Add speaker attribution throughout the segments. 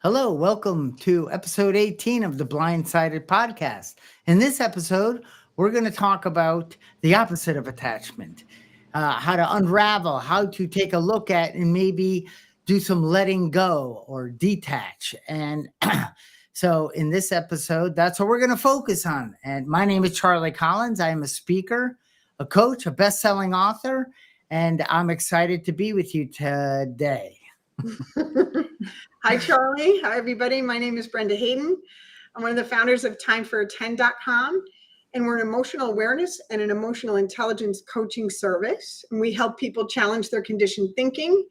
Speaker 1: Hello, welcome to episode 18 of the Blindsided podcast. In this episode, we're going to talk about the opposite of attachment, how to unravel, how to take a look at and maybe do some letting go or detach. And so, in this episode, that's what we're going to focus on. And my name is Charlie Collins. I am a speaker, a coach, a best selling author, and I'm excited to be with you today.
Speaker 2: Hi, Charlie. Hi, everybody. My name is Brenda Hayden. I'm one of the founders of TimeForAttend.com, and we're an emotional awareness and an emotional intelligence coaching service. And we help people challenge their conditioned thinking.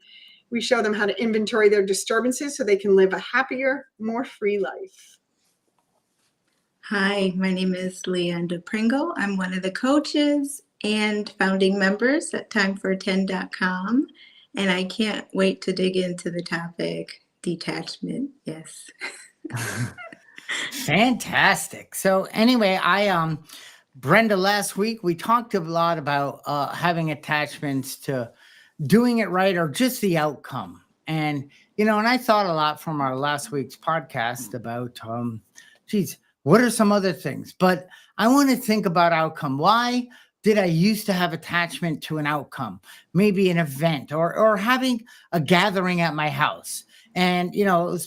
Speaker 2: We show them how to inventory their disturbances so they can live a happier, more free life.
Speaker 3: Hi, my name is Leanda Pringle. I'm one of the coaches and founding members at TimeForAttend.com, and I can't wait to dig into the topic detachment. Yes.
Speaker 1: Fantastic. So anyway, I Brenda, last week we talked a lot about having attachments to doing it right or just the outcome. And and I thought a lot from our last week's podcast about geez, what are some other things? But I want to think about outcome. Why did I used to have attachment to an outcome? Maybe an event or having a gathering at my house. And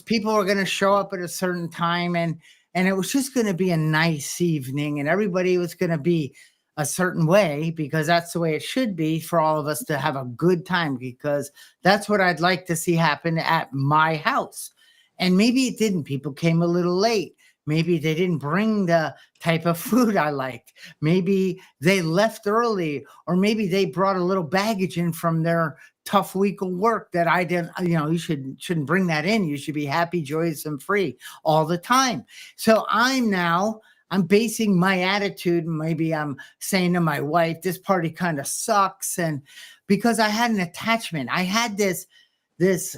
Speaker 1: people were going to show up at a certain time, and it was just going to be a nice evening, and everybody was going to be a certain way because that's the way it should be for all of us to have a good time, because that's what I'd like to see happen at my house. And maybe it didn't. People came a little late. Maybe they didn't bring the type of food I liked. Maybe they left early, or maybe they brought a little baggage in from their tough week of work that I didn't. You shouldn't bring that in. You should be happy, joyous, and free all the time. So I'm basing my attitude. Maybe I'm saying to my wife, this party kind of sucks. And because I had an attachment, I had this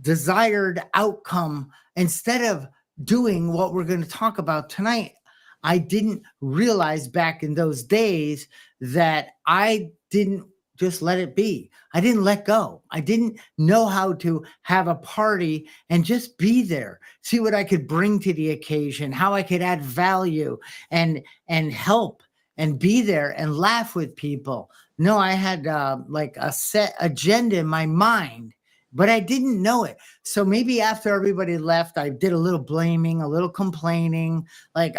Speaker 1: desired outcome instead of doing what we're going to talk about tonight. I didn't realize back in those days that I didn't just let it be. I didn't let go. I didn't know how to have a party and just be there, see what I could bring to the occasion, how I could add value and help and be there and laugh with people. No, I had like a set agenda in my mind, but I didn't know it. So maybe after everybody left, I did a little blaming, a little complaining, like,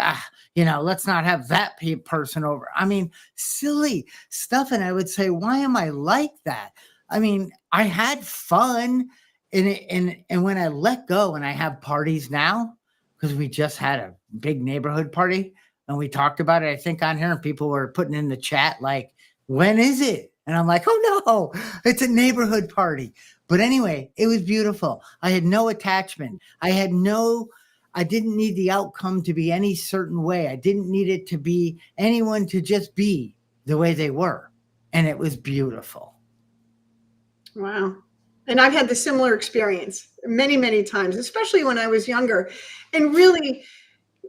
Speaker 1: let's not have that person over. I mean, silly stuff. And I would say, why am I like that? I mean, I had fun. And when I let go and I have parties now, because we just had a big neighborhood party and we talked about it, I think on here, and people were putting in the chat, like, when is it? And I'm like, oh no, it's a neighborhood party. But anyway, it was beautiful. I had no attachment. I didn't need the outcome to be any certain way. I didn't need it to be anyone to just be the way they were. And it was beautiful.
Speaker 2: Wow. And I've had the similar experience many, many times, especially when I was younger. And really,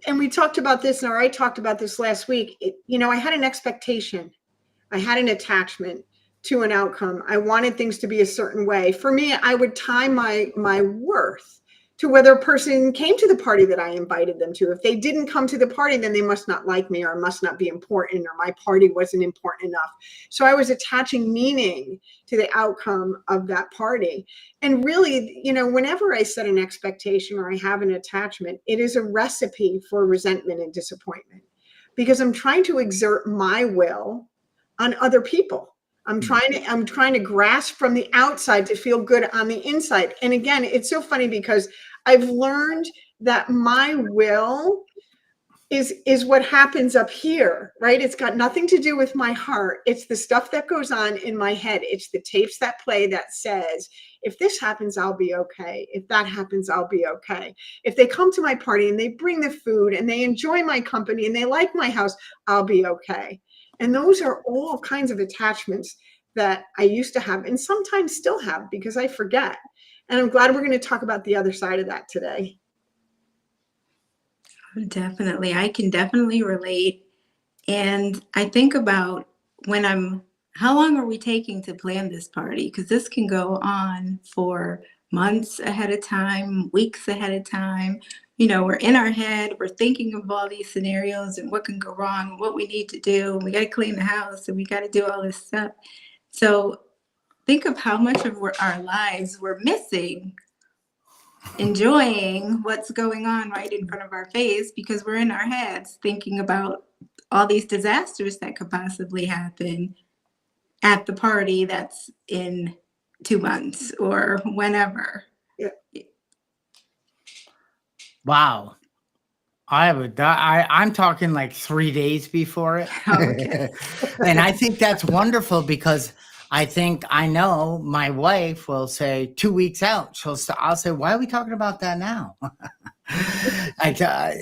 Speaker 2: and we talked about this, or I talked about this last week. I had an expectation. I had an attachment to an outcome. I wanted things to be a certain way. For me, I would tie my worth to whether a person came to the party that I invited them to. If they didn't come to the party, then they must not like me, or must not be important, or my party wasn't important enough. So I was attaching meaning to the outcome of that party. And really, whenever I set an expectation or I have an attachment, it is a recipe for resentment and disappointment, because I'm trying to exert my will on other people. I'm trying to grasp from the outside to feel good on the inside. And again, it's so funny because I've learned that my will is what happens up here, right? It's got nothing to do with my heart. It's the stuff that goes on in my head. It's the tapes that play that says, if this happens, I'll be okay. If that happens, I'll be okay. If they come to my party and they bring the food and they enjoy my company and they like my house, I'll be okay. And those are all kinds of attachments that I used to have and sometimes still have because I forget. And I'm glad we're going to talk about the other side of that today.
Speaker 3: Definitely. I can definitely relate. And I think about how long are we taking to plan this party? Because this can go on for months ahead of time, weeks ahead of time. You know, we're in our head, we're thinking of all these scenarios and what can go wrong, what we need to do. And we got to clean the house and we got to do all this stuff. So think of how much of our lives we're missing, enjoying what's going on right in front of our face because we're in our heads thinking about all these disasters that could possibly happen at the party that's in 2 months or whenever.
Speaker 2: Yeah.
Speaker 1: Wow. I'm talking like 3 days before it.
Speaker 3: Okay.
Speaker 1: And I think that's wonderful because I know my wife will say 2 weeks out. I'll say, why are we talking about that now? I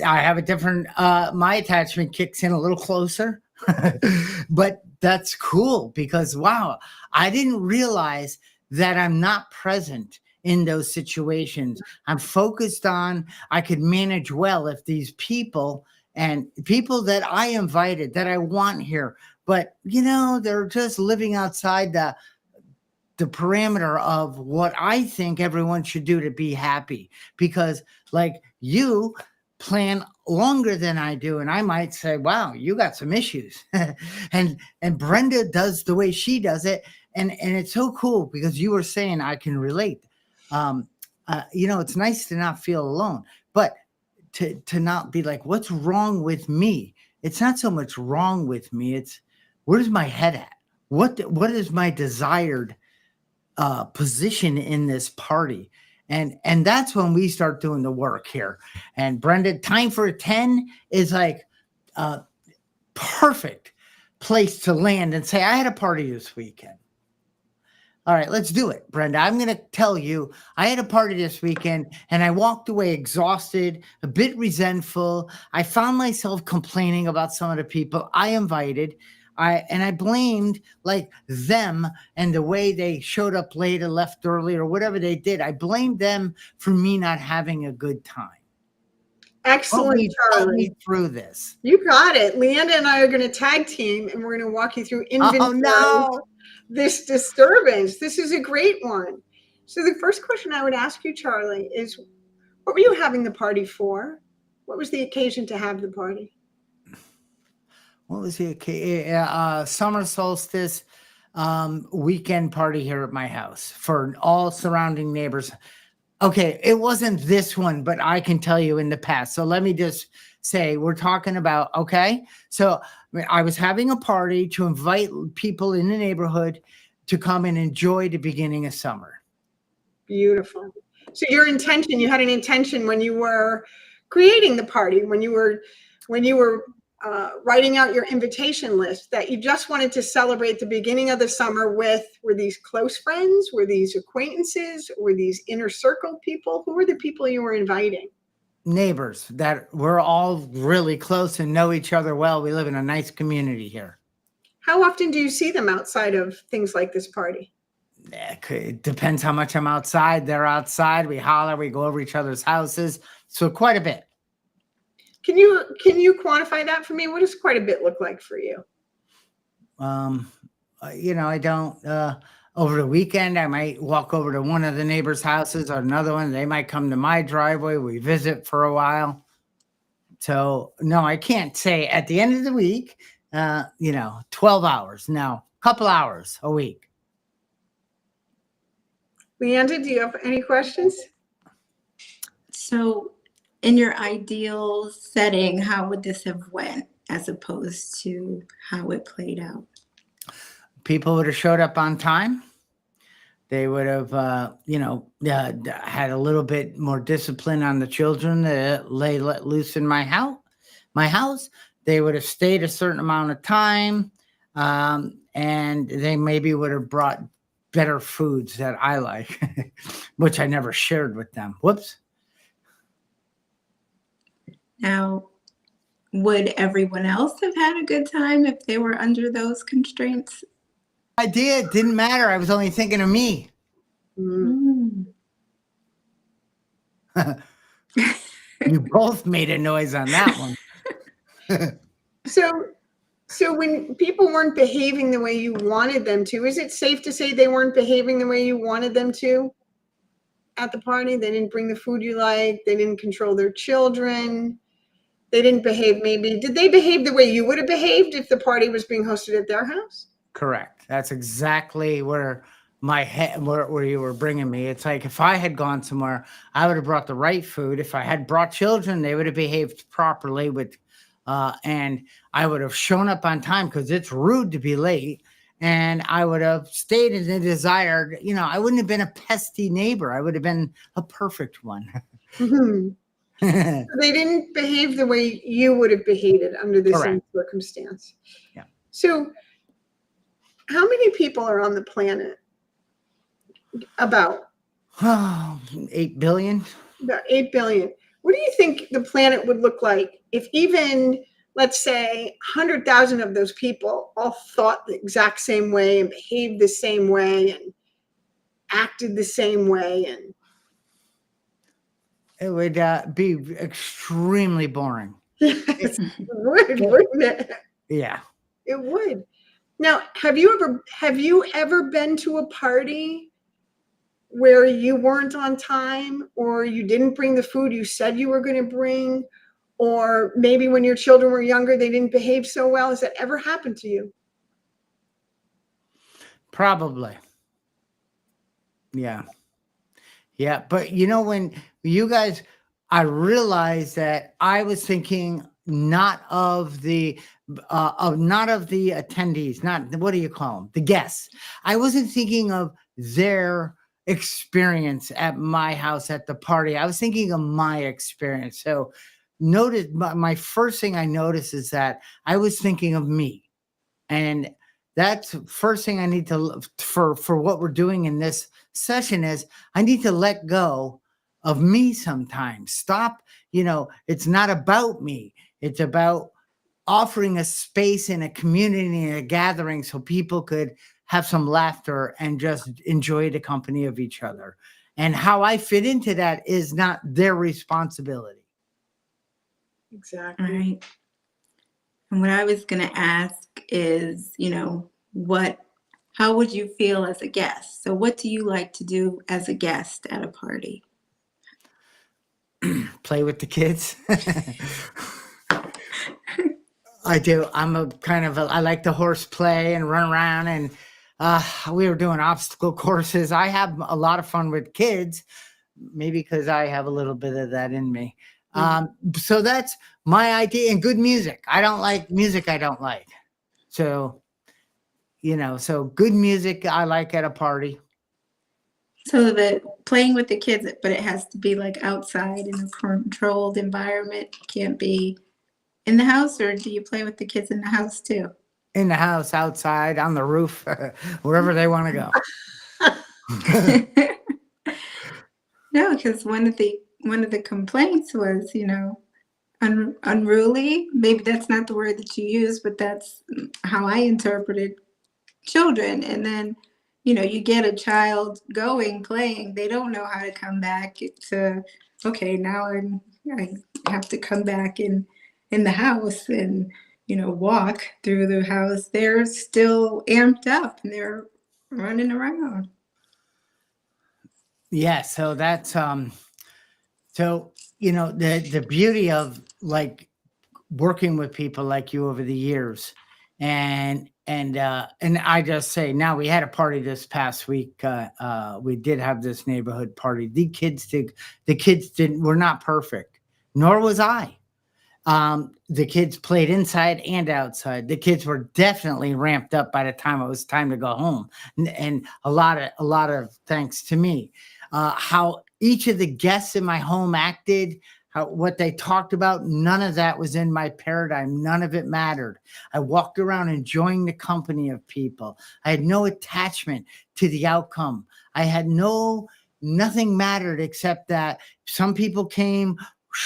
Speaker 1: have a different, my attachment kicks in a little closer, but that's cool because wow, I didn't realize that I'm not present in those situations. I'm focused on, I could manage well if these people and people that I invited that I want here, but you know, they're just living outside the parameter of what I think everyone should do to be happy. Because like you plan longer than I do, and I might say, wow, you got some issues. and Brenda does the way she does it. And it's so cool because you were saying I can relate. You know, it's nice to not feel alone, but to not be like, what's wrong with me? It's not so much wrong with me. It's where's my head at? What is my desired position in this party? And that's when we start doing the work here. And Brenda, time for a 10 is like a perfect place to land and say, I had a party this weekend. All right, let's do it, Brenda. I'm going to tell you, I had a party this weekend and I walked away exhausted, a bit resentful. I found myself complaining about some of the people I invited. I blamed like them and the way they showed up late or left early or whatever they did. I blamed them for me not having a good time.
Speaker 2: Excellent,
Speaker 1: Help me
Speaker 2: Charlie.
Speaker 1: through this.
Speaker 2: You got it. Leanda and I are going to tag team and we're going to walk you through inventory.
Speaker 1: Oh no.
Speaker 2: This disturbance. This is a great one. So the first question I would ask you, Charlie, is what were you having the party for? What was the occasion to have the party?
Speaker 1: What was the summer solstice weekend party here at my house for all surrounding neighbors. Okay, it wasn't this one, but I can tell you in the past. So let me just say we're talking about, okay, so I was having a party to invite people in the neighborhood to come and enjoy the beginning of summer.
Speaker 2: Beautiful. So your intention, you had an intention when you were creating the party, when you were writing out your invitation list, that you just wanted to celebrate the beginning of the summer with, were these close friends? Were these acquaintances? Were these inner circle people? Who were the people you were inviting?
Speaker 1: Neighbors that we're all really close and know each other well. We live in a nice community here.
Speaker 2: How often do you see them outside of things like this party?
Speaker 1: It depends how much I'm outside. They're outside. We holler. We go over each other's houses. So quite a bit.
Speaker 2: Can you quantify that for me? What does quite a bit look like for you?
Speaker 1: You know, I don't. Over the weekend, I might walk over to one of the neighbors' houses or another one. They might come to my driveway. We visit for a while. So no, I can't say at the end of the week. You know, 12 hours. No, a couple hours a week.
Speaker 2: Leanda, do you have any questions?
Speaker 3: So in your ideal setting, how would this have went as opposed to how it played out?
Speaker 1: People would have showed up on time. They would have, you know, had a little bit more discipline on the children that lay let loose in my house. They would have stayed a certain amount of time, and they maybe would have brought better foods that I like, which I never shared with them. Whoops.
Speaker 3: Now, would everyone else have had a good time if they were under those constraints?
Speaker 1: I did. Didn't matter. I was only thinking of me.
Speaker 2: Mm.
Speaker 1: You both made a noise on that one.
Speaker 2: So when people weren't behaving the way you wanted them to, is it safe to say they weren't behaving the way you wanted them to? at the party. They didn't bring the food you like. They didn't control their children. They didn't behave. Maybe did they behave the way you would have behaved if the party was being hosted at their house?
Speaker 1: Correct. That's exactly where my head, where you were bringing me. It's like if I had gone somewhere, I would have brought the right food. If I had brought children, they would have behaved properly and I would have shown up on time because it's rude to be late. And I would have stayed in the desired, I wouldn't have been a pesty neighbor. I would have been a perfect one.
Speaker 2: Mhm.
Speaker 1: Correct.
Speaker 2: They didn't behave the way you would have behaved under the same circumstance.
Speaker 1: Yeah.
Speaker 2: So, how many people are on the planet? About
Speaker 1: 8 billion.
Speaker 2: about 8 billion. What do you think the planet would look like if even, let's say, 100,000 of those people all thought the exact same way and behaved the same way and acted the same way? And
Speaker 1: It would be extremely boring.
Speaker 2: yes, it would, wouldn't it?
Speaker 1: Yeah.
Speaker 2: It would. Now, have you ever been to a party where you weren't on time, or you didn't bring the food you said you were going to bring, or maybe when your children were younger they didn't behave so well? Has that ever happened to you?
Speaker 1: Probably. Yeah. Yeah. But when you guys, I realized that I was thinking not of the attendees, not what do you call them? The guests. I wasn't thinking of their experience at my house at the party. I was thinking of my experience. So notice my first thing I noticed is that I was thinking of me. And that's first thing I need to for what we're doing in this session is I need to let go of me sometimes. Stop, it's not about me. It's about offering a space in a community and a gathering so people could have some laughter and just enjoy the company of each other. And how I fit into that is not their responsibility.
Speaker 2: Exactly.
Speaker 3: Right. And what I was going to ask is, how would you feel as a guest? So what do you like to do as a guest at a party?
Speaker 1: Play with the kids. I do. I'm I like the horse play and run around, and we were doing obstacle courses. I have a lot of fun with kids, maybe because I have a little bit of that in me. So that's my idea. And good music. I don't like music I don't like. So, so good music I like at a party.
Speaker 3: So the playing with the kids, but it has to be like outside in a controlled environment. Can't be in the house, or do you play with the kids in the house too?
Speaker 1: In the house, outside, on the roof, wherever they want to go.
Speaker 3: No, because one of the complaints was, unruly. Maybe that's not the word that you use, but that's how I interpreted children. And then, you get a child playing, they don't know how to come back to, okay, now I have to come back in the house and, walk through the house. They're still amped up and they're running around.
Speaker 1: Yeah. So that's, the beauty of like working with people like you over the years. And I just say now we had a party this past week. We did have this neighborhood party. The kids were not perfect, nor was I. The kids played inside and outside. The kids were definitely ramped up by the time it was time to go home. And a lot of thanks to me. How each of the guests in my home acted, what they talked about, none of that was in my paradigm. None of it mattered. I walked around enjoying the company of people. I had no attachment to the outcome. I had nothing mattered except that some people came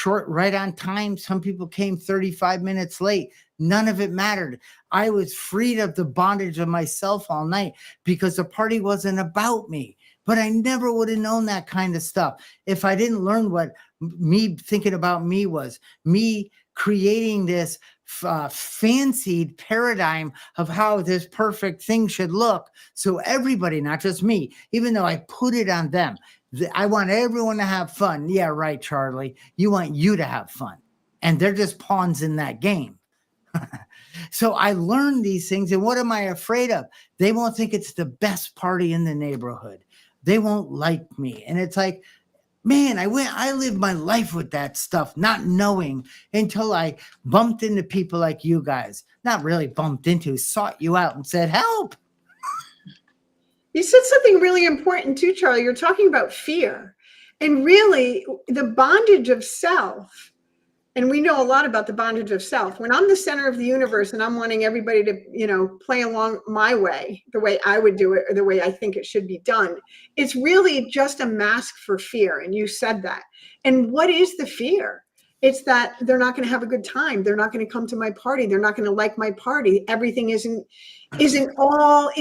Speaker 1: right on time. Some people came 35 minutes late. None of it mattered. I was freed of the bondage of myself all night because the party wasn't about me. But I never would have known that kind of stuff if I didn't learn what me thinking about me was, me creating this fancied paradigm of how this perfect thing should look. So everybody, not just me, even though I put it on them, I want everyone to have fun. Yeah, right, Charlie. You want you to have fun. And they're just pawns in that game. So I learned these things. And what am I afraid of? They won't think it's the best party in the neighborhood. They won't like me. And it's like, man, I lived my life with that stuff, not knowing until I bumped into people like you guys. Not really bumped into, sought you out and said, help.
Speaker 2: You said something really important too, Charlie. You're talking about fear. And really, the bondage of self, and we know a lot about the bondage of self. When I'm the center of the universe and I'm wanting everybody to, play along my way, the way I would do it, or the way I think it should be done, it's really just a mask for fear. And you said that. And what is the fear? It's that they're not going to have a good time. They're not going to come to my party. They're not going to like my party. Everything isn't all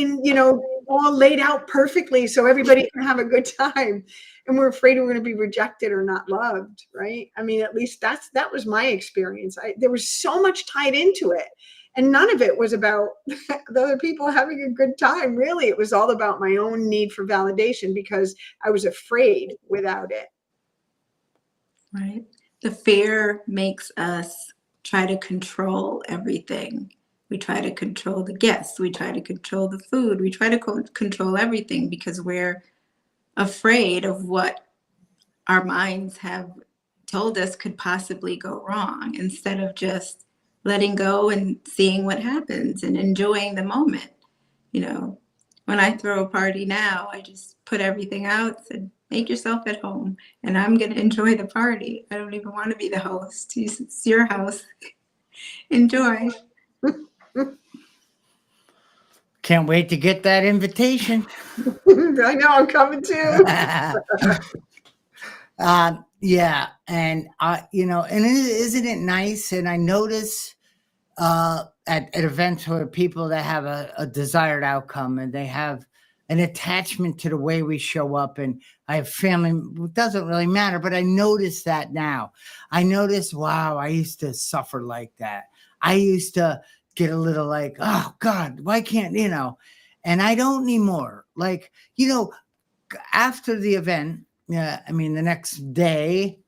Speaker 2: all laid out perfectly so everybody can have a good time. And we're afraid we're going to be rejected or not loved, right? I mean, at least that was my experience. There was so much tied into it. And none of it was about the other people having a good time. Really, it was all about my own need for validation because I was afraid without it.
Speaker 3: Right. The fear makes us try to control everything. We try to control the guests. We try to control the food. We try to control everything because we're afraid of what our minds have told us could possibly go wrong, instead of just letting go and seeing what happens and enjoying the moment. When I throw a party now, I just put everything out, said, make yourself at home, and I'm going to enjoy the party. I don't even want to be the host. It's your house. Enjoy.
Speaker 1: Can't wait to get that invitation.
Speaker 2: I know, I'm coming too.
Speaker 1: Yeah. And, isn't it nice? And I notice at events where people that have a desired outcome and they have an attachment to the way we show up, and I have family, it doesn't really matter, but I notice that now. I notice, wow, I used to suffer like that. I used to get a little like, oh God, why can't, and I don't anymore. Like, after the event, the next day,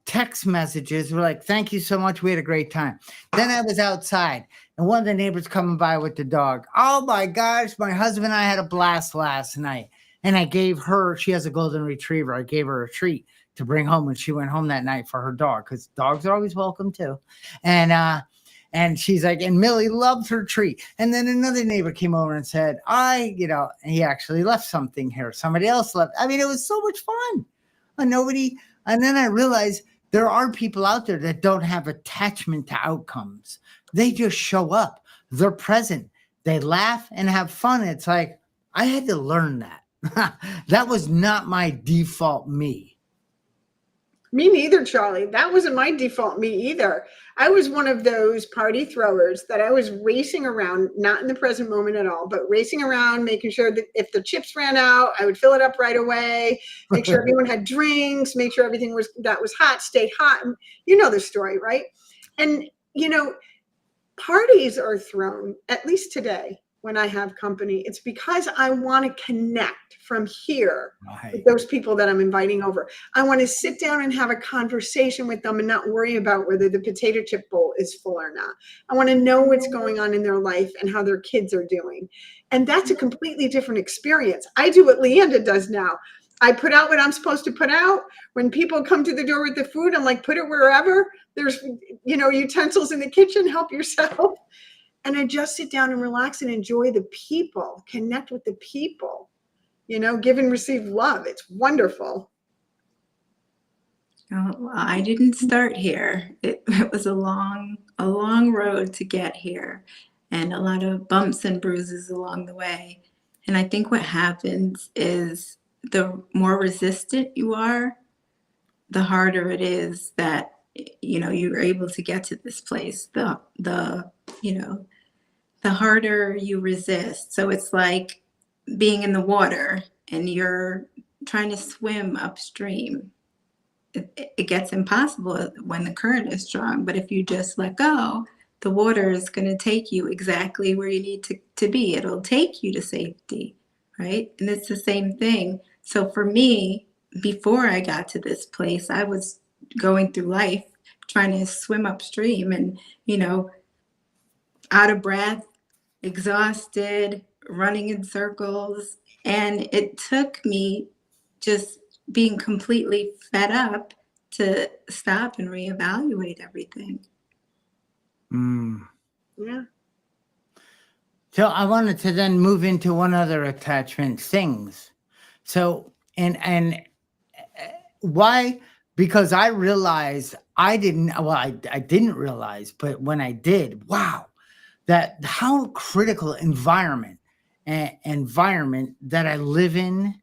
Speaker 1: text messages were like, thank you so much. We had a great time. Then I was outside and one of the neighbors coming by with the dog. Oh my gosh, my husband and I had a blast last night. And I gave her, she has a golden retriever. I gave her a treat to bring home when she went home that night for her dog, because dogs are always welcome too. And she's like, and Millie loved her treat. And then another neighbor came over and said, he actually left something here. Somebody else left. I mean, it was so much fun. And then I realized there are people out there that don't have attachment to outcomes. They just show up. They're present. They laugh and have fun. It's like, I had to learn that. That was not my default me.
Speaker 2: Me neither, Charlie. That wasn't my default me either. I was one of those party throwers that I was racing around, not in the present moment at all, but racing around, making sure that if the chips ran out, I would fill it up right away, make sure everyone had drinks, make sure everything was hot, stayed hot. And you know the story, right? And, parties are thrown, at least today, when I have company, it's because I want to connect from here with those people that I'm inviting over. I want to sit down and have a conversation with them and not worry about whether the potato chip bowl is full or not. I want to know what's going on in their life and how their kids are doing. And that's a completely different experience. I do what Leanda does now. I put out what I'm supposed to put out. When people come to the door with the food, I'm like, put it wherever. There's, utensils in the kitchen, help yourself. And I just sit down and relax and enjoy the people, connect with the people, give and receive love. It's wonderful.
Speaker 3: Oh, well, I didn't start here. It was a long road to get here, and a lot of bumps and bruises along the way. And I think what happens is the more resistant you are, the harder it is that you're able to get to this place. The harder you resist. So it's like being in the water and you're trying to swim upstream. It gets impossible when the current is strong. But if you just let go, the water is going to take you exactly where you need to be. It'll take you to safety, right? And it's the same thing. So for me, before I got to this place, I was going through life trying to swim upstream and, out of breath, exhausted, running in circles. And it took me just being completely fed up to stop and reevaluate everything.
Speaker 2: Yeah.
Speaker 1: So I wanted to then move into one other attachment, things. So and why? Because I realized I didn't realize, but when I did, wow, that how critical environment that I live in,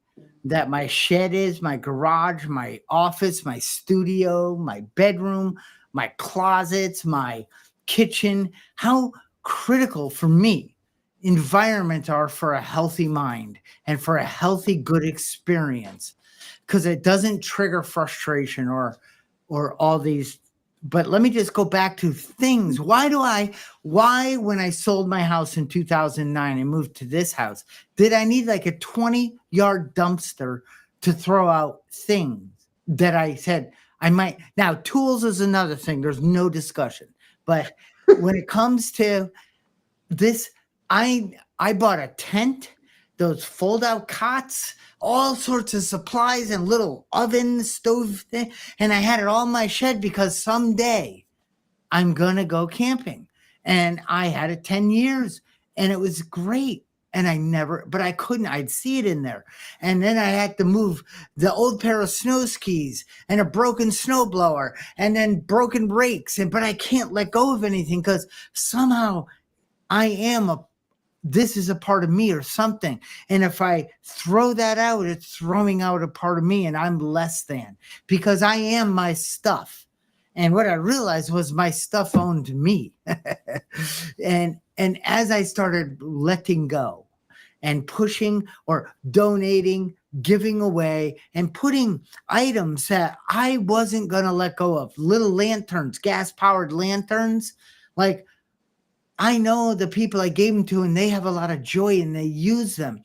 Speaker 1: that my shed is, my garage, my office, my studio, my bedroom, my closets, my kitchen, how critical for me environments are for a healthy mind and for a healthy, good experience, because it doesn't trigger frustration or all these. But let me just go back to things. Why when I sold my house in 2009 and moved to this house, did I need like a 20-yard dumpster to throw out things that I said I might? Now, tools is another thing. There's no discussion. But when it comes to this, I bought a tent, those fold out cots, all sorts of supplies and little oven stove thing, and I had it all in my shed because someday I'm gonna go camping. And I had it 10 years and it was great. And but I couldn't, I'd see it in there. And then I had to move the old pair of snow skis and a broken snowblower and then broken brakes. But I can't let go of anything because somehow this is a part of me or something. And if I throw that out, it's throwing out a part of me and I'm less than, because I am my stuff. And what I realized was my stuff owned me. and as I started letting go and pushing or donating, giving away, and putting items that I wasn't going to let go of, little lanterns, gas-powered lanterns, like I know the people I gave them to, and they have a lot of joy and they use them.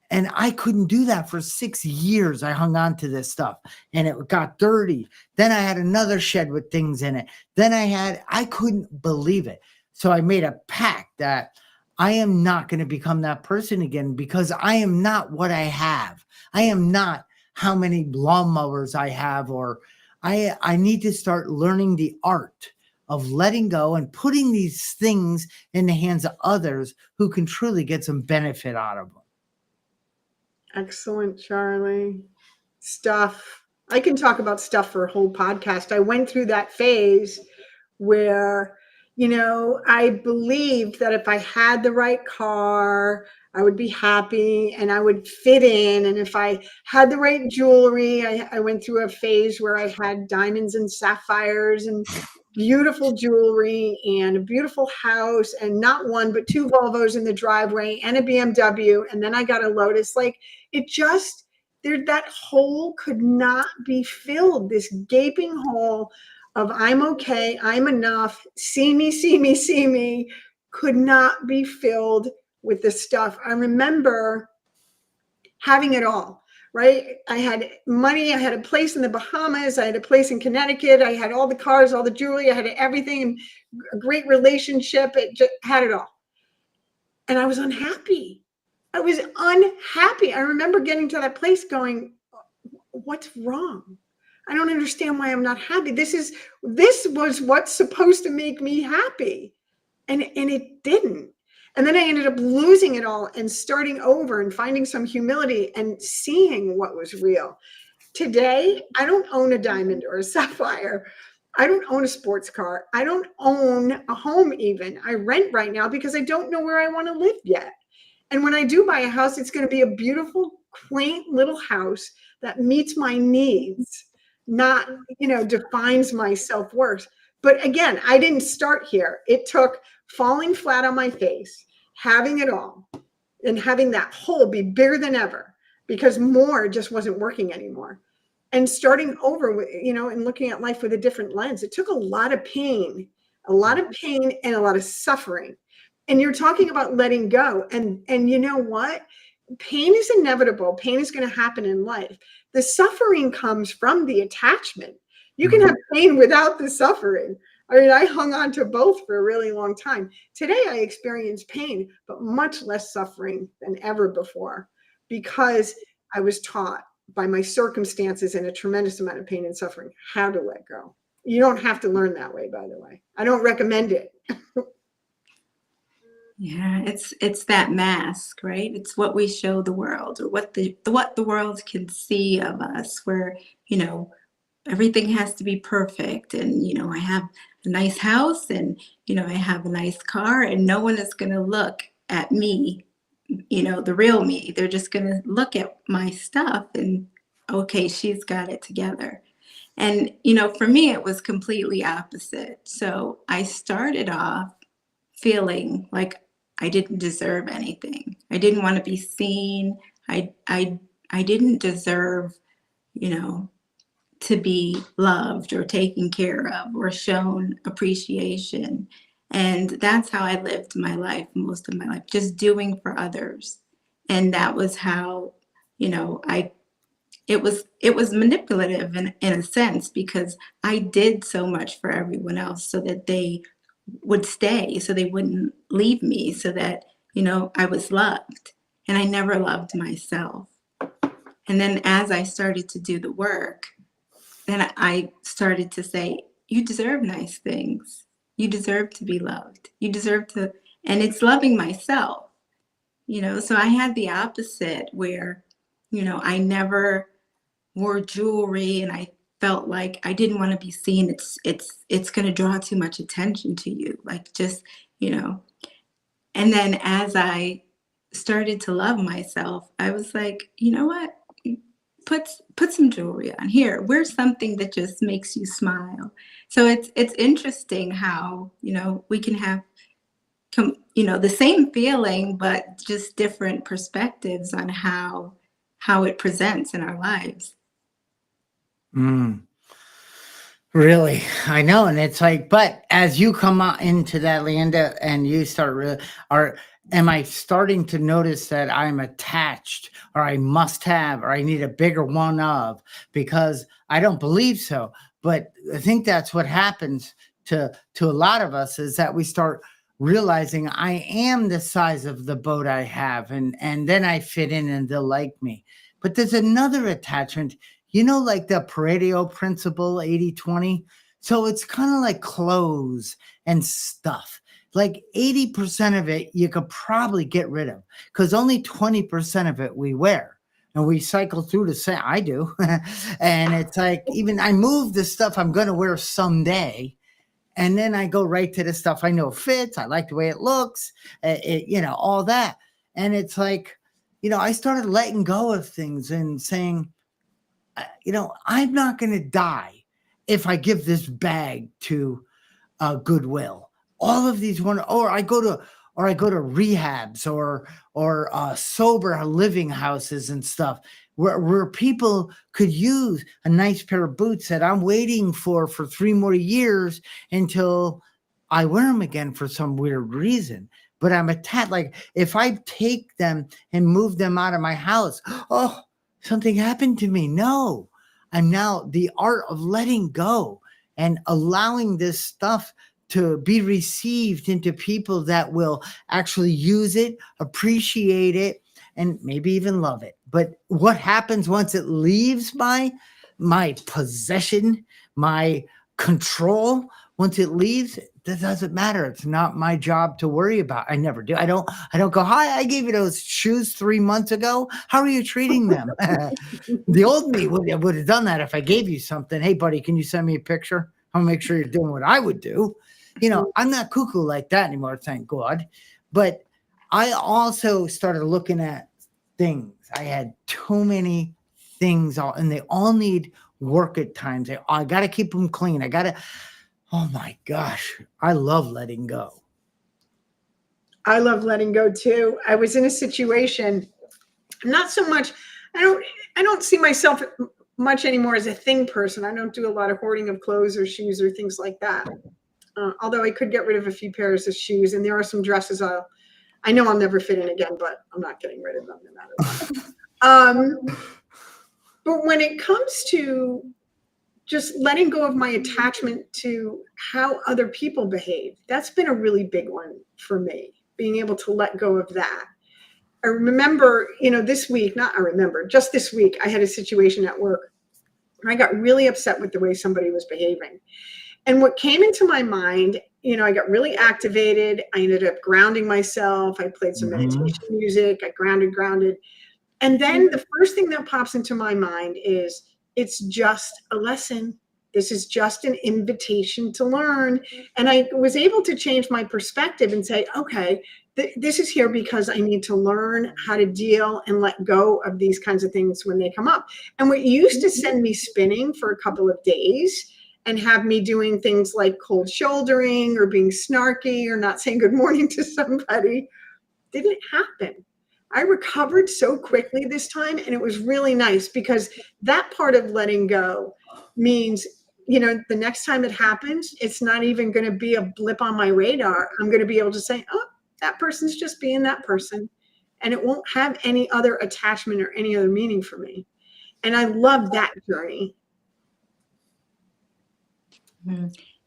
Speaker 1: And I couldn't do that for 6 years. I hung on to this stuff and it got dirty. Then I had another shed with things in it. Then I couldn't believe it. So I made a pact that I am not going to become that person again, because I am not what I have. I am not how many lawnmowers I have, or I need to start learning the art of letting go and putting these things in the hands of others who can truly get some benefit out of them.
Speaker 2: Excellent, Charlie. Stuff. I can talk about stuff for a whole podcast. I went through that phase where, I believed that if I had the right car, I would be happy and I would fit in. And if I had the right jewelry, I went through a phase where I had diamonds and sapphires and beautiful jewelry and a beautiful house and not one, but 2 Volvos in the driveway and a BMW. And then I got a Lotus. Like that hole could not be filled. This gaping hole of I'm okay, I'm enough, see me, see me, see me, could not be filled with the stuff. I remember having it all, right? I had money, I had a place in the Bahamas, I had a place in Connecticut, I had all the cars, all the jewelry, I had everything, a great relationship, it just had it all. And I was unhappy. I was unhappy. I remember getting to that place going, what's wrong? I don't understand why I'm not happy. This was what's supposed to make me happy. And it didn't. And then I ended up losing it all and starting over and finding some humility and seeing what was real. Today, I don't own a diamond or a sapphire. I don't own a sports car. I don't own a home even. I rent right now because I don't know where I want to live yet. And when I do buy a house, it's going to be a beautiful, quaint little house that meets my needs, not, defines my self-worth. But again, I didn't start here. It took falling flat on my face, having it all, and having that hole be bigger than ever because more just wasn't working anymore. And starting over with, and looking at life with a different lens. It took a lot of pain and a lot of suffering. And you're talking about letting go. And you know what? pain is inevitable. Pain is going to happen in life. The suffering comes from the attachment. You can have pain without the suffering. I mean, I hung on to both for a really long time. Today, I experience pain, but much less suffering than ever before, because I was taught by my circumstances and a tremendous amount of pain and suffering how to let go. You don't have to learn that way, by the way. I don't recommend it.
Speaker 3: Yeah, it's that mask, right? It's what we show the world, or what the world can see of us, where, everything has to be perfect, and I have a nice house, and I have a nice car, and no one is going to look at me, the real me. They're just going to look at my stuff and, okay, she's got it together. And for me, it was completely opposite. So I started off feeling like I didn't deserve anything. I didn't want to be seen. I didn't deserve, to be loved or taken care of or shown appreciation. And that's how I lived my life, most of my life, just doing for others. And that was how, it was manipulative in a sense, because I did so much for everyone else so that they would stay, so they wouldn't leave me, so that, I was loved. And I never loved myself. And then as I started to do the work, then I started to say, you deserve nice things. You deserve to be loved. You deserve to, and it's loving myself, so I had the opposite where, I never wore jewelry, and I felt like I didn't want to be seen. It's going to draw too much attention to you. Like, just, and then as I started to love myself, I was like, you know what? Put some jewelry on. Here, wear something that just makes you smile. So it's interesting how, we can have the same feeling, but just different perspectives on how it presents in our lives.
Speaker 1: Really, I know. And it's like, but as you come out into that, Leanda, and you start am I starting to notice that I'm attached, or I must have, or I need a bigger one of? Because I don't believe so. But I think that's what happens to a lot of us, is that we start realizing I am the size of the boat I have, and then I fit in and they'll like me. But there's another attachment, like the Pareto principle, 80-20. So it's kind of like clothes and stuff. Like 80% of it you could probably get rid of, because only 20% of it we wear. And we cycle through the same. I do. And it's like, even I move the stuff I'm going to wear someday. And then I go right to the stuff I know fits. I like the way it looks, all that. And it's like, I started letting go of things and saying, I'm not going to die if I give this bag to Goodwill. All of these or I go to rehabs or sober living houses and stuff where people could use a nice pair of boots that I'm waiting for 3 more years until I wear them again for some weird reason. But I'm attached. Like, if I take them and move them out of my house, oh, something happened to me. No, I'm now the art of letting go and allowing this stuff to be received into people that will actually use it, appreciate it, and maybe even love it. But what happens once it leaves my possession, my control, once it leaves, that doesn't matter. It's not my job to worry about. I never do. I don't go, hi, I gave you those shoes 3 months ago. How are you treating them? The old me would have done that if I gave you something. Hey, buddy, can you send me a picture? I'll make sure you're doing what I would do. I'm not cuckoo like that anymore, thank God. But I also started looking at things. I had too many things, and they all need work at times. I got to keep them clean. Oh my gosh, I love letting go.
Speaker 2: I love letting go too. I was in a situation, not so much, I don't see myself much anymore as a thing person. I don't do a lot of hoarding of clothes or shoes or things like that. Although I could get rid of a few pairs of shoes, and there are some dresses I know I'll never fit in again, but I'm not getting rid of them no matter what. But when it comes to just letting go of my attachment to how other people behave, that's been a really big one for me, being able to let go of that. I remember, this week, just this week, I had a situation at work where I got really upset with the way somebody was behaving. And what came into my mind, I got really activated. I ended up grounding myself. I played some meditation music. I grounded. And then the first thing that pops into my mind is, it's just a lesson. This is just an invitation to learn. And I was able to change my perspective and say, okay, this is here because I need to learn how to deal and let go of these kinds of things when they come up. And what used to send me spinning for a couple of days and have me doing things like cold shouldering or being snarky or not saying good morning to somebody didn't happen. I recovered so quickly this time, and it was really nice because that part of letting go means, the next time it happens, it's not even going to be a blip on my radar. I'm going to be able to say, oh, that person's just being that person, and it won't have any other attachment or any other meaning for me. And I love that journey.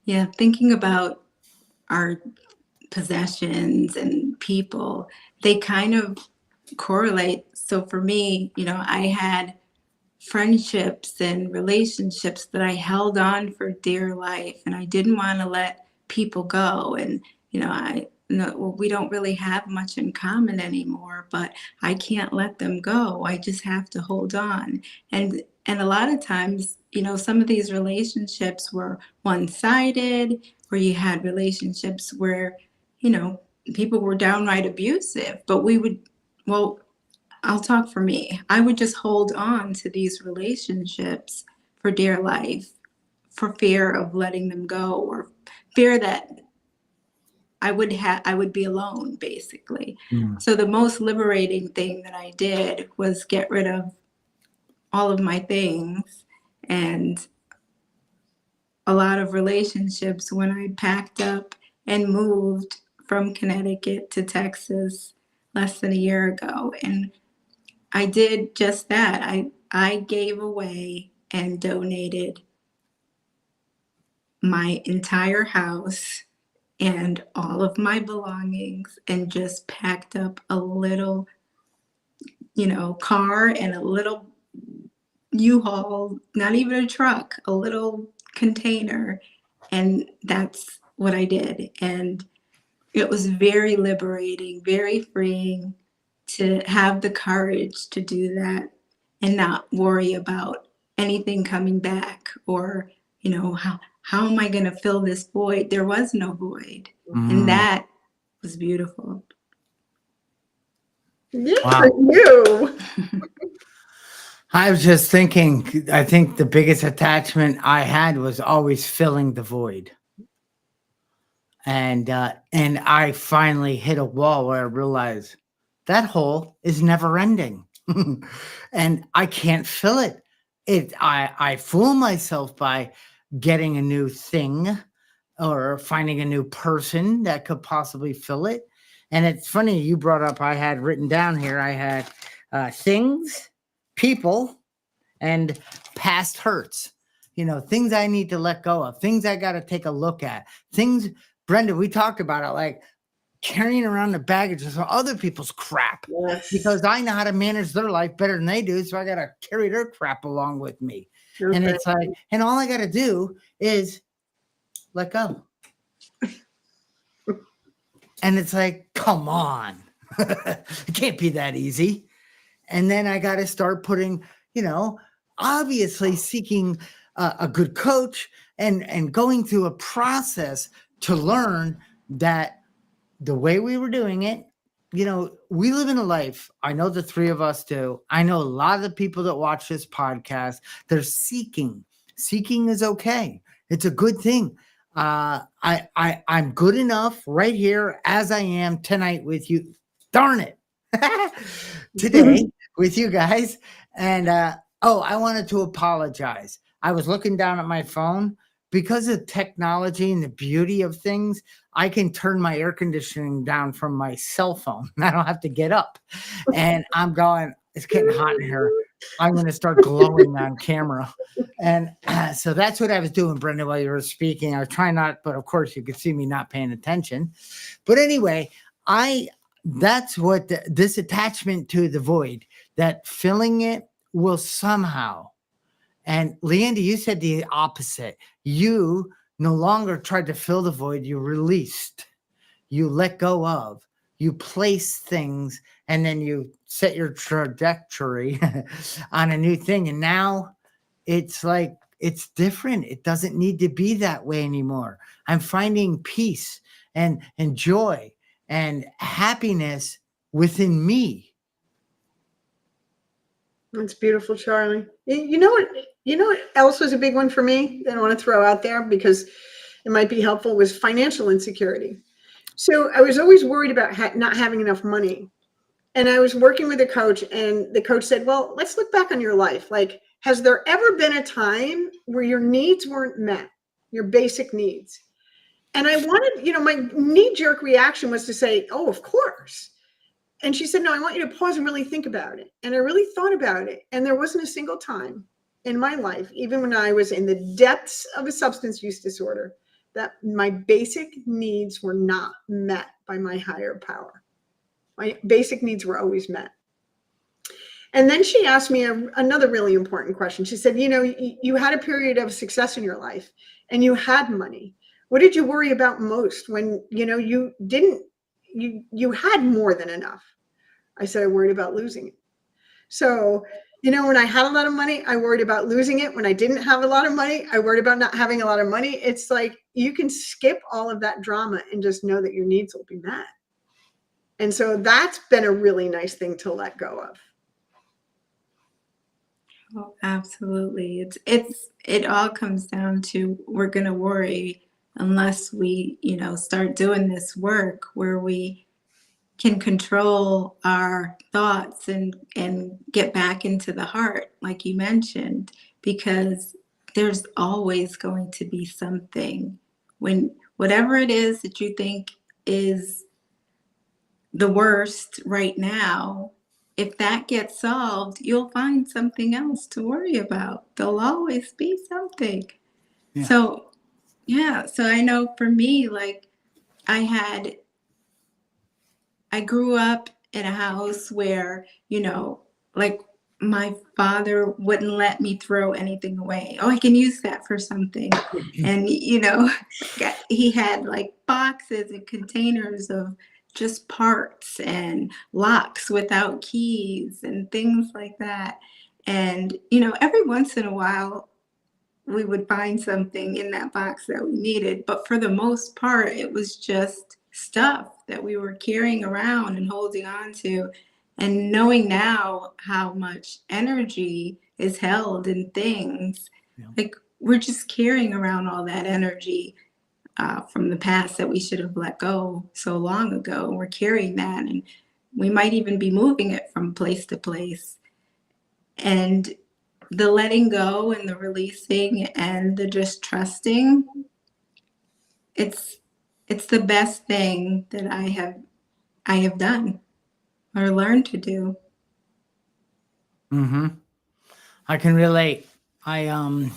Speaker 3: Yeah, thinking about our possessions and people, they kind of correlate. So for me, I had friendships and relationships that I held on for dear life, and I didn't want to let people go. And we don't really have much in common anymore, but I can't let them go. I just have to hold on. And a lot of times, some of these relationships were one-sided, where you had relationships where, people were downright abusive, but I'll talk for me. I would just hold on to these relationships for dear life, for fear of letting them go, or fear that I would be alone, basically. So the most liberating thing that I did was get rid of all of my things. And a lot of relationships, when I packed up and moved from Connecticut to Texas less than a year ago. And I did just that. I gave away and donated my entire house and all of my belongings and just packed up a little, car and a little U-Haul, not even a truck, a little container. And that's what I did. And it was very liberating, very freeing to have the courage to do that and not worry about anything coming back or, how am I going to fill this void? There was no void. And that was beautiful.
Speaker 2: Yeah, wow. You.
Speaker 1: I was just thinking, I think the biggest attachment I had was always filling the void. And I finally hit a wall where I realized that hole is never ending. And I can't fill it. I fool myself by getting a new thing or finding a new person that could possibly fill it. And it's funny, you brought up, I had written down here, I had things, people, and past hurts. Things I need to let go of, things I got to take a look at, things, Brenda, we talked about it, like carrying around the baggage of other people's crap.
Speaker 2: Yes.
Speaker 1: Because I know how to manage their life better than they do. So I got to carry their crap along with me. Okay. And it's like, and all I got to do is let go. And it's like, come on. It can't be that easy. And then I got to start putting, obviously seeking a good coach and going through a process to learn that the way we were doing it, we live in a life. I know the three of us do. I know a lot of the people that watch this podcast, they're seeking. Seeking is okay. It's a good thing. I'm good enough right here as I am tonight with you. Darn it. Today with you guys. And I wanted to apologize. I was looking down at my phone because of technology and the beauty of things, I can turn my air conditioning down from my cell phone. I don't have to get up. And I'm going, it's getting hot in here. I'm going to start glowing on camera. And so that's what I was doing, Brenda, while you were speaking. I was trying not, but of course you could see me not paying attention. But anyway, that's what this attachment to the void, that filling it will somehow. And Leandy, you said the opposite. You no longer tried to fill the void. You released, you let go of, you place things, and then you set your trajectory on a new thing. And now it's like, it's different. It doesn't need to be that way anymore. I'm finding peace and joy and happiness within me.
Speaker 2: That's beautiful, Charlie. You know what else was a big one for me that I want to throw out there because it might be helpful, was financial insecurity. So I was always worried about not having enough money. And I was working with a coach, and the coach said, well, let's look back on your life. Like, has there ever been a time where your needs weren't met, your basic needs? And I wanted, my knee-jerk reaction was to say, oh, of course. And she said, no, I want you to pause and really think about it. And I really thought about it. And there wasn't a single time in my life, even when I was in the depths of a substance use disorder, that my basic needs were not met by my higher power. My basic needs were always met. And then she asked me another really important question. She said, you had a period of success in your life and you had money. What did you worry about most when, you had more than enough? I said, I worried about losing it. So, when I had a lot of money, I worried about losing it. When I didn't have a lot of money, I worried about not having a lot of money. It's like you can skip all of that drama and just know that your needs will be met. And so that's been a really nice thing to let go of.
Speaker 3: Oh, absolutely. It all comes down to, we're going to worry unless we, start doing this work where we can control our thoughts and get back into the heart, like you mentioned, because there's always going to be something. When whatever it is that you think is the worst right now, if that gets solved, you'll find something else to worry about. There'll always be something. Yeah. So I know for me, like I grew up in a house where, like my father wouldn't let me throw anything away. Oh, I can use that for something. And, he had like boxes and containers of just parts and locks without keys and things like that. And, every once in a while, we would find something in that box that we needed. But for the most part, it was just stuff that we were carrying around and holding on to. And knowing now how much energy is held in things, like we're just carrying around all that energy from the past that we should have let go so long ago. We're carrying that, and we might even be moving it from place to place. And the letting go and the releasing and the just trusting, it's the best thing that I have done or learned to do.
Speaker 1: Mm-hmm. I can relate. I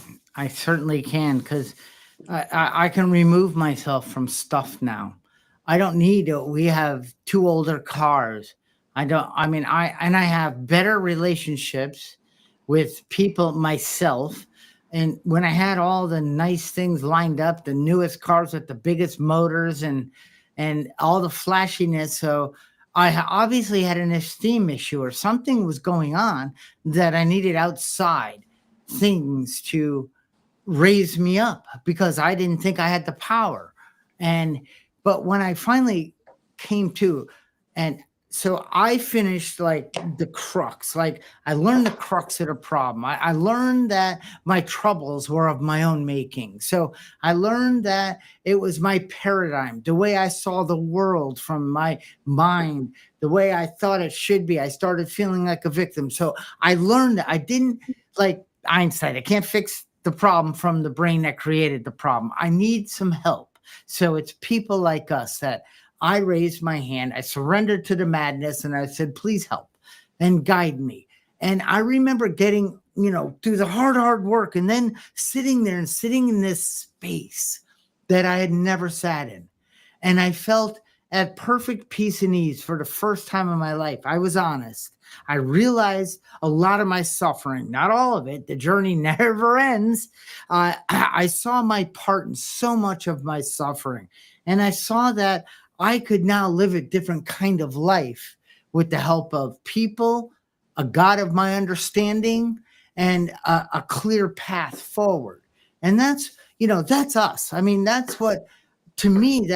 Speaker 1: certainly can, because I can remove myself from stuff now. I don't need it. We have 2 older cars. I have better relationships with people myself. And when I had all the nice things lined up, the newest cars with the biggest motors and all the flashiness. So I obviously had an esteem issue, or something was going on that I needed outside things to raise me up, because I didn't think I had the power. But when I finally came to, and so I finished like the crux, like I learned the crux of the problem. I learned that my troubles were of my own making. So I learned that it was my paradigm, the way I saw the world from my mind, the way I thought it should be. I started feeling like a victim. So I learned that I didn't, like Einstein, I can't fix the problem from the brain that created the problem. I need some help. So it's people like us that I raised my hand, I surrendered to the madness, and I said, please help and guide me. And I remember getting, through the hard work and then sitting there and sitting in this space that I had never sat in. And I felt at perfect peace and ease for the first time in my life. I was honest. I realized a lot of my suffering, not all of it. The journey never ends. I saw my part in so much of my suffering. And I saw that I could now live a different kind of life with the help of people, a God of my understanding, and a clear path forward. And that's us. I mean, that's what, to me,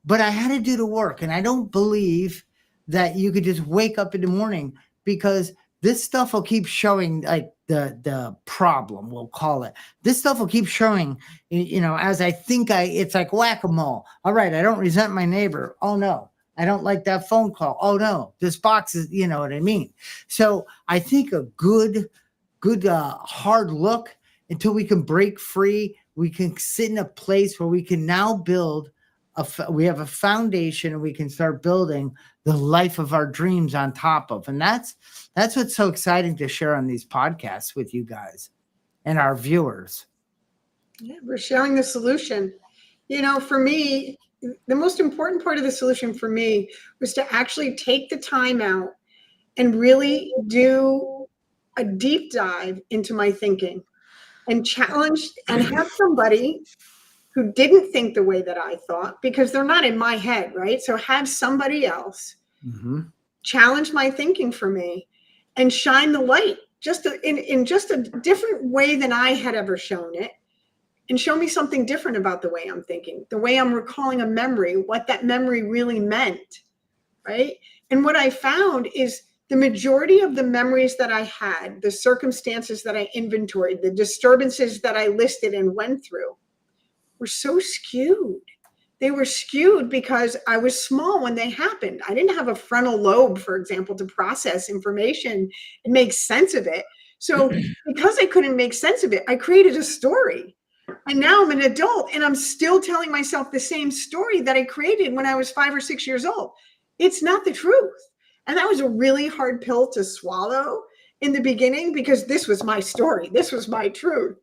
Speaker 1: but I had to do the work. And I don't believe that you could just wake up in the morning, because this stuff will keep showing, like the problem, we'll call it. This stuff will keep showing, as I think it's like whack-a-mole. All right, I don't resent my neighbor. Oh no, I don't like that phone call. Oh no, this box is, you know what I mean? So I think a good hard look until we can break free. We can sit in a place where we can now build we have a foundation, and we can start building the life of our dreams on top of. And that's what's so exciting to share on these podcasts with you guys and our viewers.
Speaker 2: Yeah, we're sharing the solution. For me, the most important part of the solution for me was to actually take the time out and really do a deep dive into my thinking and challenge and have somebody who didn't think the way that I thought, because they're not in my head, right? So have somebody else challenge my thinking for me and shine the light in just a different way than I had ever shown it, and show me something different about the way I'm thinking, the way I'm recalling a memory, what that memory really meant, right? And what I found is the majority of the memories that I had, the circumstances that I inventoried, the disturbances that I listed and went through, were so skewed. They were skewed because I was small when they happened. I didn't have a frontal lobe, for example, to process information and make sense of it. So because I couldn't make sense of it, I created a story. And now I'm an adult, and I'm still telling myself the same story that I created when I was 5 or 6 years old. It's not the truth. And that was a really hard pill to swallow in the beginning, because this was my story. This was my truth.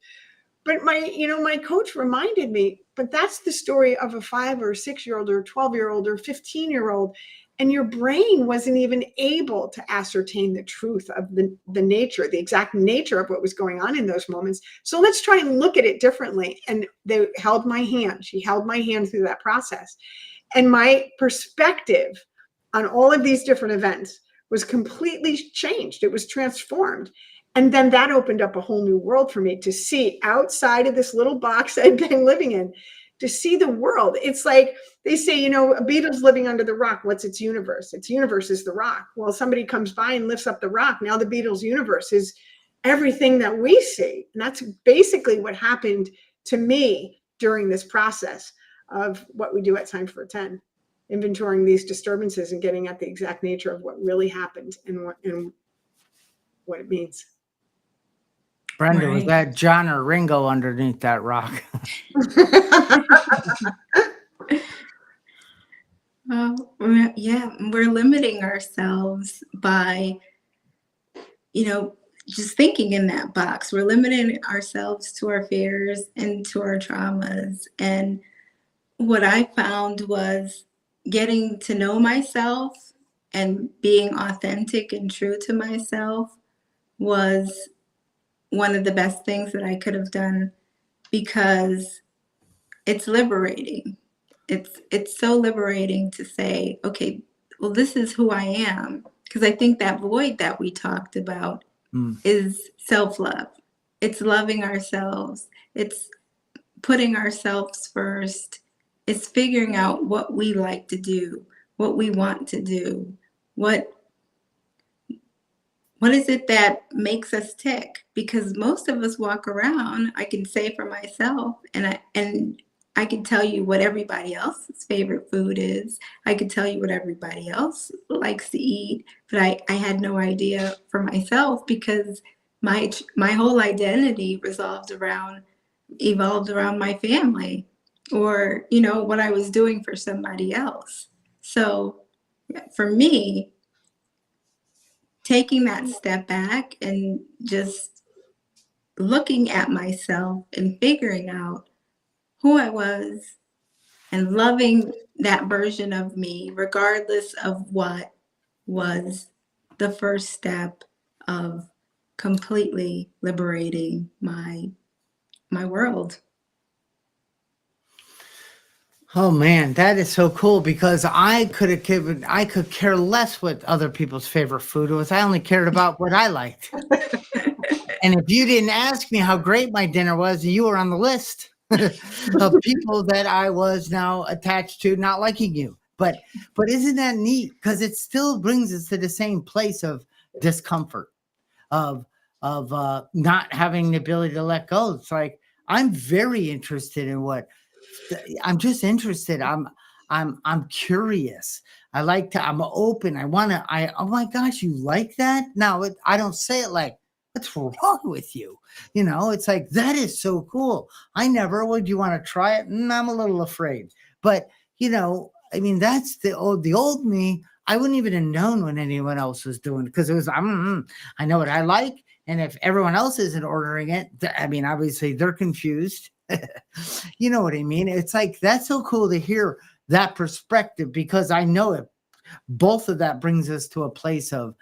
Speaker 2: But my coach reminded me, but that's the story of a 5 or 6-year-old or 12-year-old or 15-year-old. And your brain wasn't even able to ascertain the truth of the nature, the exact nature of what was going on in those moments. So let's try and look at it differently. And they held my hand. She held my hand through that process. And my perspective on all of these different events was completely changed. It was transformed. And then that opened up a whole new world for me to see outside of this little box I'd been living in, to see the world. It's like they say, a beetle's living under the rock. What's its universe? Its universe is the rock. Well, somebody comes by and lifts up the rock. Now the beetle's universe is everything that we see. And that's basically what happened to me during this process of what we do at Time for a 10, inventorying these disturbances and getting at the exact nature of what really happened and what it means.
Speaker 1: Brenda, was that John or Ringo underneath that rock?
Speaker 3: Yeah, we're limiting ourselves by, just thinking in that box. We're limiting ourselves to our fears and to our traumas. And what I found was getting to know myself and being authentic and true to myself was one of the best things that I could have done, because it's liberating. It's so liberating to say, okay, well, this is who I am. Because I think that void that we talked about is self-love. It's loving ourselves. It's putting ourselves first. It's figuring out what we like to do, what we want to do, what is it that makes us tick? Because most of us walk around, I can say for myself, and I can tell you what everybody else's favorite food is. I could tell you what everybody else likes to eat, but I had no idea for myself, because my whole identity resolved around evolved around my family or, what I was doing for somebody else. So for me, taking that step back and just looking at myself and figuring out who I was and loving that version of me, regardless of what, was the first step of completely liberating my world.
Speaker 1: Oh man, that is so cool because I could care less what other people's favorite food was. I only cared about what I liked. And if you didn't ask me how great my dinner was, you were on the list of people that I was now attached to not liking you. But isn't that neat? Because it still brings us to the same place of discomfort, of not having the ability to let go. It's like I'm very interested in what I'm just interested. I'm curious. I like to. I'm open. I want to. Oh my gosh, you like that? Now I don't say it like, what's wrong with you? It's like that is so cool. I never would. You want to try it? I'm a little afraid, but I mean, that's the old me. I wouldn't even have known when anyone else was doing it because it was I know what I like, and if everyone else isn't ordering it, I mean, obviously they're confused. You know what I mean? It's like that's so cool to hear that perspective because I know it. Both of that brings us to a place of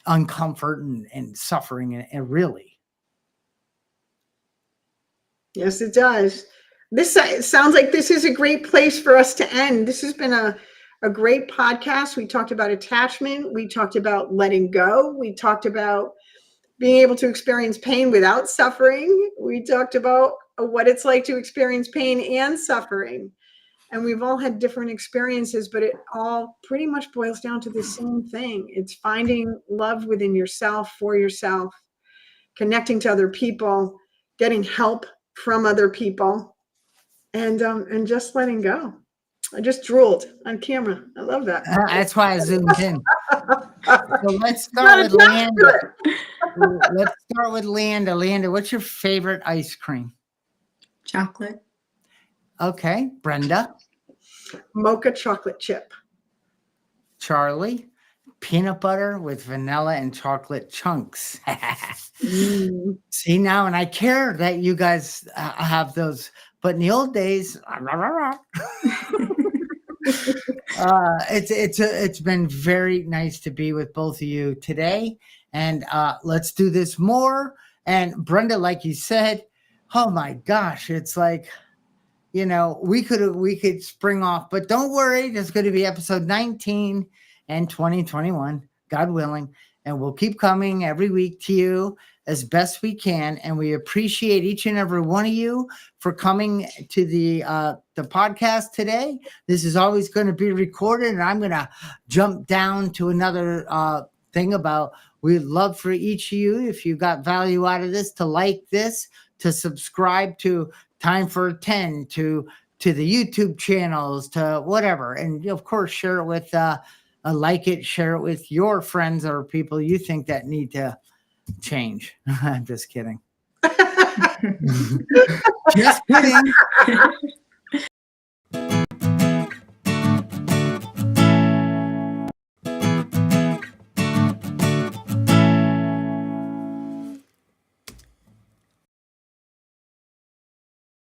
Speaker 1: uncomfort and suffering, and really.
Speaker 2: Yes, it does. This sounds like this is a great place for us to end. This has been a great podcast. We talked about attachment. We talked about letting go. We talked about being able to experience pain without suffering. We talked about what it's like to experience pain and suffering. And we've all had different experiences, but it all pretty much boils down to the same thing. It's finding love within yourself, for yourself, connecting to other people, getting help from other people, and just letting go. I just drooled on camera. I love that.
Speaker 1: That's why I zoomed in. So let's start with Leanda. Let's start with Leanda. Leanda, what's your favorite ice cream?
Speaker 3: Chocolate.
Speaker 1: Okay. Brenda?
Speaker 2: Mocha chocolate chip.
Speaker 1: Charlie? Peanut butter with vanilla and chocolate chunks. See now, and I care that you guys have those, but in the old days, it's been very nice to be with both of you today, and let's do this more. And Brenda, like you said, oh my gosh, it's like we could spring off, but don't worry, there's going to be episode 19 and 2021, God willing, and we'll keep coming every week to you as best we can. And we appreciate each and every one of you for coming to the podcast today. This is always going to be recorded, and I'm going to jump down to another thing about we'd love for each of you, if you got value out of this, to like this, to subscribe to Time for 10, to the YouTube channels, to whatever. And of course, share it with like it, share it with your friends or people you think that need to change. I'm just kidding. Just kidding.